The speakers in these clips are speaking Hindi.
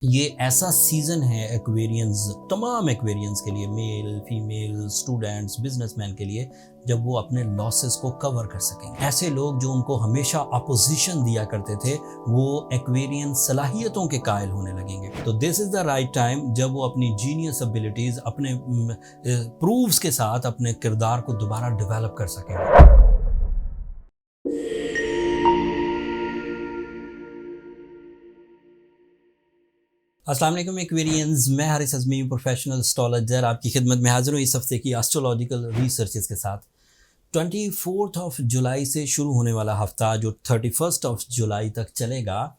ये ऐसा सीजन है एक्वेरियंस, तमाम एक्वेरियंस के लिए, मेल फीमेल स्टूडेंट्स बिजनेसमैन के लिए, जब वो अपने लॉसेस को कवर कर सकेंगे। ऐसे लोग जो उनको हमेशा अपोजिशन दिया करते थे, वो एक्वेरियन सलाहियतों के कायल होने लगेंगे। तो this is the right time जब वो अपनी जीनियस एबिलिटीज अपने प्रूव्स के साथ अपने किरदार को दोबारा डेवलप कर सकेंगे। अस्सलाम वालेकुम एक्वेरियंस, मैं हारिस अज़मी प्रोफेशनल एस्ट्रोलॉजर आपकी खिदमत में हाजिर हूँ इस हफ्ते की एस्ट्रोलॉजिकल रिसर्चेस के साथ। 24 जुलाई से शुरू होने वाला हफ्ता जो 31 जुलाई तक चलेगा,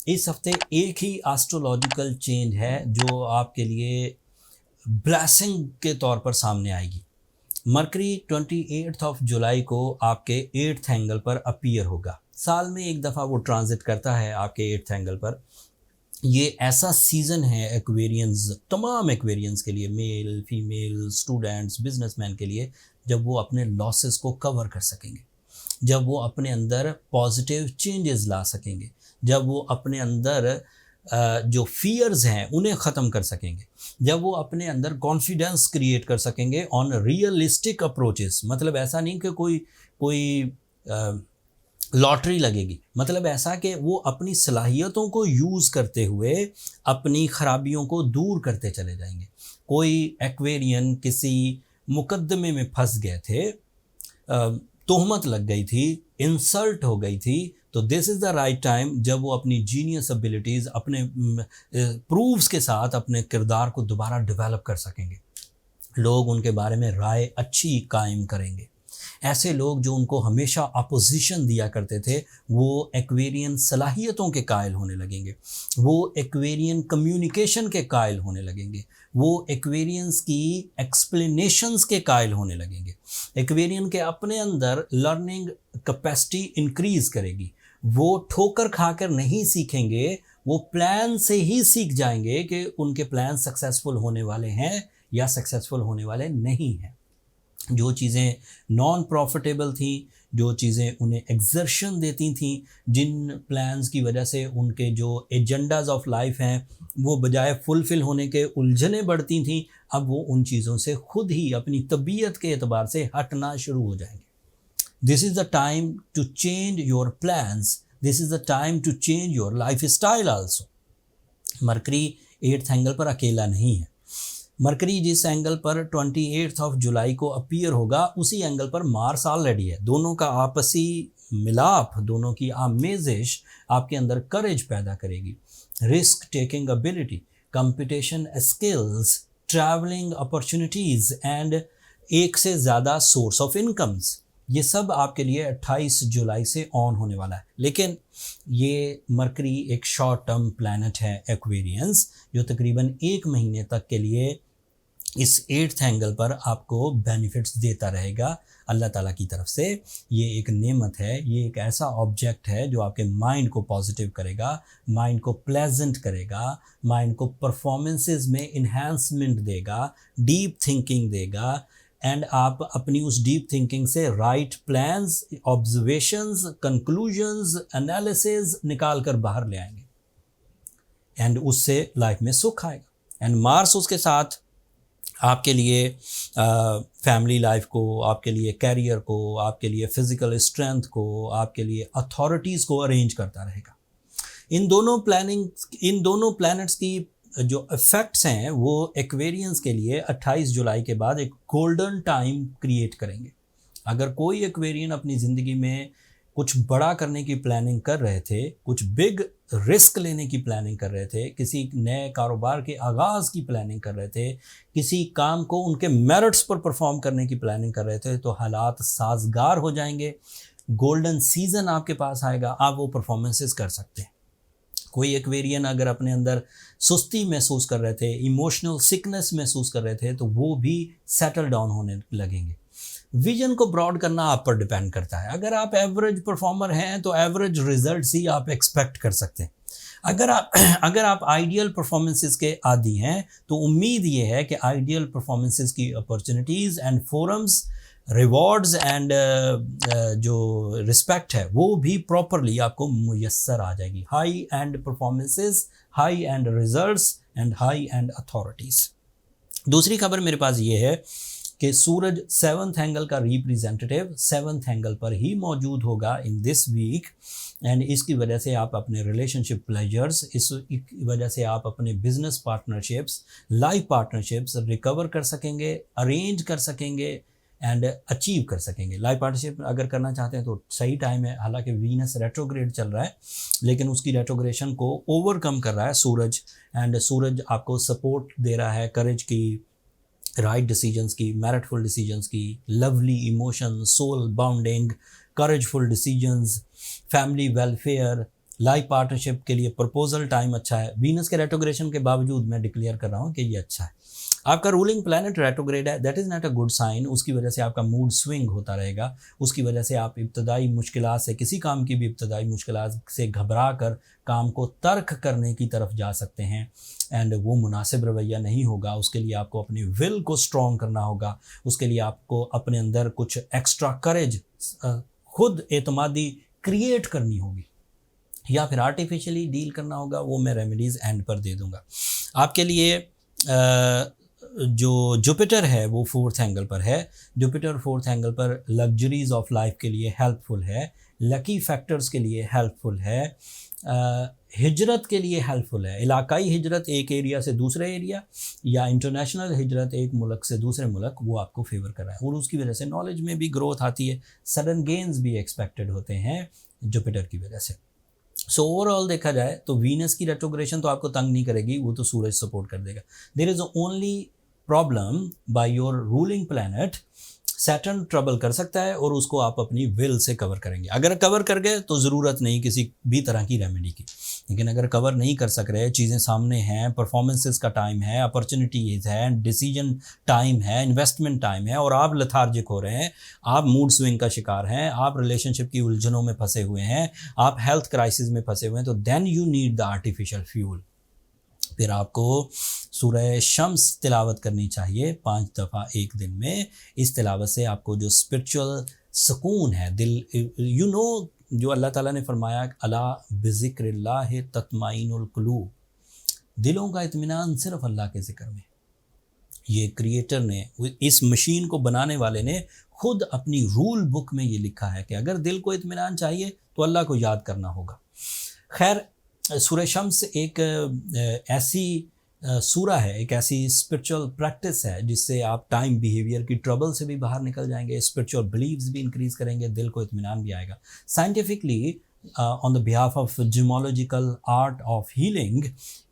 इस हफ्ते एक ही एस्ट्रोलॉजिकल चेंज है जो आपके लिए ब्लेसिंग के तौर पर सामने आएगी। मरकरी 28 जुलाई को आपके 8th एंगल पर अपीयर होगा। साल में एक दफ़ा वो ट्रांजिट करता है आपके 8th एंगल पर। ये ऐसा सीज़न है एक्वेरियंस, तमाम एक्वेरियंस के लिए, मेल फीमेल स्टूडेंट्स बिजनेसमैन के लिए, जब वो अपने लॉसेस को कवर कर सकेंगे, जब वो अपने अंदर पॉजिटिव चेंजेस ला सकेंगे, जब वो अपने अंदर जो फियर्स हैं उन्हें ख़त्म कर सकेंगे, जब वो अपने अंदर कॉन्फिडेंस क्रिएट कर सकेंगे ऑन रियलिस्टिक अप्रोचेस। मतलब ऐसा नहीं कि कोई कोई लॉटरी लगेगी, मतलब ऐसा कि वो अपनी सलाहियतों को यूज़ करते हुए अपनी ख़राबियों को दूर करते चले जाएंगे। कोई एक्वेरियन किसी मुकद्दमे में फंस गए थे, तोहमत लग गई थी, इंसल्ट हो गई थी, तो this is the right time जब वो अपनी जीनियस एबिलिटीज़ अपने प्रूव्स के साथ अपने किरदार को दोबारा डेवलप कर सकेंगे। लोग उनके बारे में राय अच्छी कायम करेंगे। ऐसे लोग जो उनको हमेशा अपोजिशन दिया करते थे, वो एक्वेरियन सलाहियतों के कायल होने लगेंगे, वो एक्वेरियन कम्युनिकेशन के कायल होने लगेंगे, वो एक्वेरियंस की एक्सप्लेनेशंस के कायल होने लगेंगे। एक्वेरियन के अपने अंदर लर्निंग कैपेसिटी इंक्रीज करेगी। वो ठोकर खाकर नहीं सीखेंगे, वो प्लान से ही सीख जाएंगे कि उनके प्लान सक्सेसफुल होने वाले हैं या सक्सेसफुल होने वाले नहीं हैं। जो चीज़ें नॉन प्रॉफिटेबल थी, जो चीज़ें उन्हें एक्सर्शन देती थी, जिन प्लान्स की वजह से उनके जो एजेंडाज ऑफ लाइफ हैं वो बजाय फुलफ़िल होने के उलझनें बढ़ती थीं, अब वो उन चीज़ों से खुद ही अपनी तबीयत के एतबार से हटना शुरू हो जाएंगे। This is the time to change your plans, this is the time to change your life style also. Mercury 8th angle पर अकेला नहीं है। मरकरी जिस एंगल पर 28 जुलाई को अपीयर होगा, उसी एंगल पर मार्स ऑलरेडी है। दोनों का आपसी मिलाप, दोनों की आमेजिश आपके अंदर करेज पैदा करेगी, risk taking ability, competition skills, travelling opportunities and एक से ज़्यादा सोर्स ऑफ इनकम्स। ये सब आपके लिए 28 जुलाई से ऑन होने वाला है। लेकिन ये मरकरी एक शॉर्ट टर्म प्लैनेट है एक्वेरियंस, जो तकरीबन 1 महीने तक के लिए इस 8th एंगल पर आपको बेनिफिट्स देता रहेगा अल्लाह ताला की तरफ से। ये एक नेमत है, ये एक ऐसा ऑब्जेक्ट है जो आपके माइंड को पॉजिटिव करेगा, माइंड को प्लेजेंट करेगा, माइंड को परफॉर्मेंसेस में इन्हांसमेंट देगा, डीप थिंकिंग देगा, एंड आप अपनी उस डीप थिंकिंग से right plans, observations, conclusions, analysis निकाल कर बाहर ले आएंगे, एंड उससे लाइफ में सुख आएगा। एंड मार्स उसके साथ आपके लिए फैमिली लाइफ को, आपके लिए कैरियर को, आपके लिए फिज़िकल स्ट्रेंथ को, आपके लिए अथॉरिटीज़ को अरेंज करता रहेगा। इन दोनों प्लैनेट्स की जो इफ़ेक्ट्स हैं वो एक्वेरियंस के लिए 28 जुलाई के बाद एक गोल्डन टाइम क्रिएट करेंगे। अगर कोई एक्वेरियन अपनी ज़िंदगी में कुछ बड़ा करने की प्लानिंग कर रहे थे, कुछ बिग रिस्क लेने की प्लानिंग कर रहे थे, किसी नए कारोबार के आगाज़ की प्लानिंग कर रहे थे, किसी काम को उनके मेरिट्स पर परफॉर्म करने की प्लानिंग कर रहे थे, तो हालात साजगार हो जाएंगे। गोल्डन सीज़न आपके पास आएगा, आप वो परफॉर्मेंसेस कर सकते हैं। कोई एक्वेरियन अगर अपने अंदर सुस्ती महसूस कर रहे थे, इमोशनल सिकनेस महसूस कर रहे थे, तो वो भी सेटल डाउन होने लगेंगे। विजन को ब्रॉड करना आप पर डिपेंड करता है। अगर आप एवरेज परफॉर्मर हैं तो एवरेज रिजल्ट्स ही आप एक्सपेक्ट कर सकते हैं। अगर आप आइडियल परफॉर्मेंसेस के आदी हैं तो उम्मीद ये है कि आइडियल परफॉर्मेंसेस की opportunities and forums, rewards and जो रिस्पेक्ट है वो भी प्रॉपरली आपको मुयस्सर आ जाएगी। High and performances high and results and high and authorities. दूसरी खबर मेरे पास ये है कि सूरज 7th एंगल का रिप्रेजेंटेटिव 7th एंगल पर ही मौजूद होगा इन दिस वीक, एंड इसकी वजह से आप अपने रिलेशनशिप प्लेजर्स, इस वजह से आप अपने business partnerships, life partnerships recover कर सकेंगे, अरेंज कर सकेंगे एंड अचीव कर सकेंगे। लाइफ पार्टनरशिप अगर करना चाहते हैं तो सही टाइम है, हालांकि वीनस रेट्रोग्रेड चल रहा है लेकिन उसकी रेट्रोग्रेशन को ओवरकम कर रहा है सूरज, एंड सूरज आपको सपोर्ट दे रहा है करेज की, राइट डिसीजंस की, मेरिटफुल डिसीजंस की, lovely emotion, soul bounding, courageful decisions, family welfare, life partnership के लिए प्रपोजल टाइम अच्छा है। वीनस के रेट्रोग्रेशन के बावजूद मैं डिक्लेयर कर रहा हूँ कि ये अच्छा है। आपका रूलिंग प्लैनेट रेट्रोग्रेड है, that is not a good sign. उसकी वजह से आपका मूड स्विंग होता रहेगा, उसकी वजह से आप इब्तदाई मुश्किलात से, किसी काम की भी इब्तदाई मुश्किलात से घबरा कर काम को तर्क करने की तरफ जा सकते हैं, एंड वो मुनासिब रवैया नहीं होगा। उसके लिए आपको अपनी विल को स्ट्रॉन्ग करना होगा, उसके लिए आपको अपने अंदर कुछ एक्स्ट्रा करेज, खुद एतमादी क्रिएट करनी होगी, या फिर आर्टिफिशियली डील करना होगा। वो मैं रेमेडीज़ एंड पर दे दूँगा। आपके लिए जो जुपिटर है वो 4th एंगल पर है। जुपिटर 4th एंगल पर लग्जरीज़ ऑफ लाइफ के लिए हेल्पफुल है, लकी फैक्टर्स के लिए हेल्पफुल है, हिजरत के लिए हेल्पफुल है। इलाकाई हिजरत एक एरिया से दूसरे एरिया, या इंटरनेशनल हिजरत एक मुल्क से दूसरे मुल्क, वो आपको फेवर कर रहा है, और उसकी वजह से नॉलेज में भी ग्रोथ आती है, सडन गेन्स भी एक्सपेक्टेड होते हैं जुपिटर की वजह से। सो ओवरऑल देखा जाए तो वीनस की रेट्रोग्रेशन तो आपको तंग नहीं करेगी, वो तो सूरज सपोर्ट कर देगा। There is only problem by your ruling planet, Saturn trouble कर सकता है और उसको आप अपनी विल से कवर करेंगे। अगर कवर कर गए तो ज़रूरत नहीं किसी भी तरह की रेमेडी की, लेकिन अगर कवर नहीं कर सक रहे, चीज़ें सामने हैं, परफॉर्मेंसेस का टाइम है, अपॉर्चुनिटीज़ है, डिसीजन टाइम है, इन्वेस्टमेंट टाइम है, और आप लेथार्जिक हो रहे हैं, आप मूड स्विंग का शिकार हैं, आप रिलेशनशिप की उलझनों में फंसे हुए हैं, आप हेल्थ क्राइसिस में फंसे हुए हैं, तो then you need the artificial fuel. फिर आपको सूरह शम्स तिलावत करनी चाहिए 5 दफ़ा एक दिन में। इस तिलावत से आपको जो स्पिरिचुअल सुकून है, दिल, जो अल्लाह ताला ने फरमाया, अला बिज़िक्रिल्लाह तत्माइनुल कुलूब, दिलों का इत्मीनान सिर्फ अल्लाह के ज़िक्र में। ये क्रिएटर ने, इस मशीन को बनाने वाले ने खुद अपनी रूल बुक में ये लिखा है कि अगर दिल को इत्मीनान चाहिए तो अल्लाह को याद करना होगा। खैर, सूरह शम्स एक ऐसी सूरा है, एक ऐसी स्पिरिचुअल प्रैक्टिस है जिससे आप टाइम बिहेवियर की ट्रबल से भी बाहर निकल जाएंगे, स्पिरिचुअल बिलीव्स भी इंक्रीज़ करेंगे, दिल को इत्मीनान भी आएगा। Scientifically on the behalf of gemological art of healing,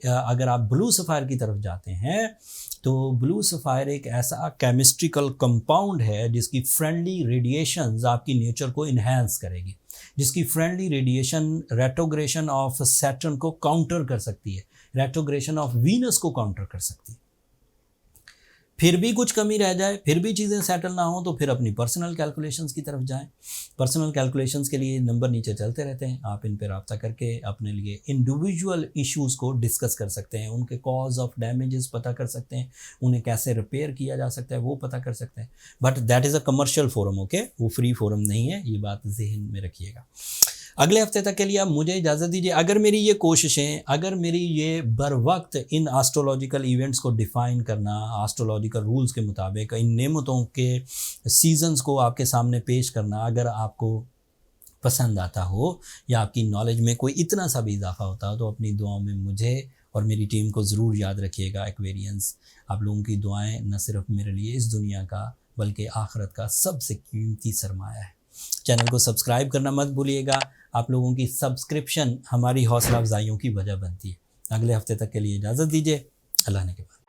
अगर आप ब्लू सफ़ायर की तरफ जाते हैं तो ब्लू सफ़ायर एक ऐसा केमिस्ट्रिकल कंपाउंड है जिसकी फ्रेंडली रेडिएशंस आपकी नेचर को इन्हेंस करेगी, जिसकी friendly radiation retrogression of Saturn को काउंटर कर सकती है, रेट्रोग्रेशन ऑफ वीनस को काउंटर कर सकती है। फिर भी कुछ कमी रह जाए, फिर भी चीज़ें सेटल ना हो, तो फिर अपनी पर्सनल कैलकुलेशंस की तरफ जाएं। पर्सनल कैलकुलेशंस के लिए नंबर नीचे चलते रहते हैं, आप इन पर रब्ता करके अपने लिए इंडिविजुअल इश्यूज़ को डिस्कस कर सकते हैं, उनके कॉज ऑफ डैमेजेस पता कर सकते हैं, उन्हें कैसे रिपेयर किया जा सकता है वो पता कर सकते हैं। But that is a commercial forum, okay, वो फ्री फोरम नहीं है, ये बात जहन में रखिएगा। अगले हफ्ते तक के लिए आप मुझे इजाज़त दीजिए। अगर मेरी ये कोशिशें, अगर मेरी ये बर वक्त इन एस्ट्रोलॉजिकल इवेंट्स को डिफ़ाइन करना, एस्ट्रोलॉजिकल रूल्स के मुताबिक इन नेमतों के सीजन्स को आपके सामने पेश करना, अगर आपको पसंद आता हो या आपकी नॉलेज में कोई इतना सा भी इजाफा होता हो, तो अपनी दुआओं में मुझे और मेरी टीम को ज़रूर याद रखिएगा। एक्वेरियंस, आप लोगों की दुआएं न सिर्फ मेरे लिए इस दुनिया का बल्कि आखिरत का सबसे कीमती सरमाया है। चैनल को सब्सक्राइब करना मत भूलिएगा, आप लोगों की सब्सक्रिप्शन हमारी हौसला अफजाइयों की वजह बनती है। अगले हफ्ते तक के लिए इजाज़त दीजिए, अल्लाह ने के बाद।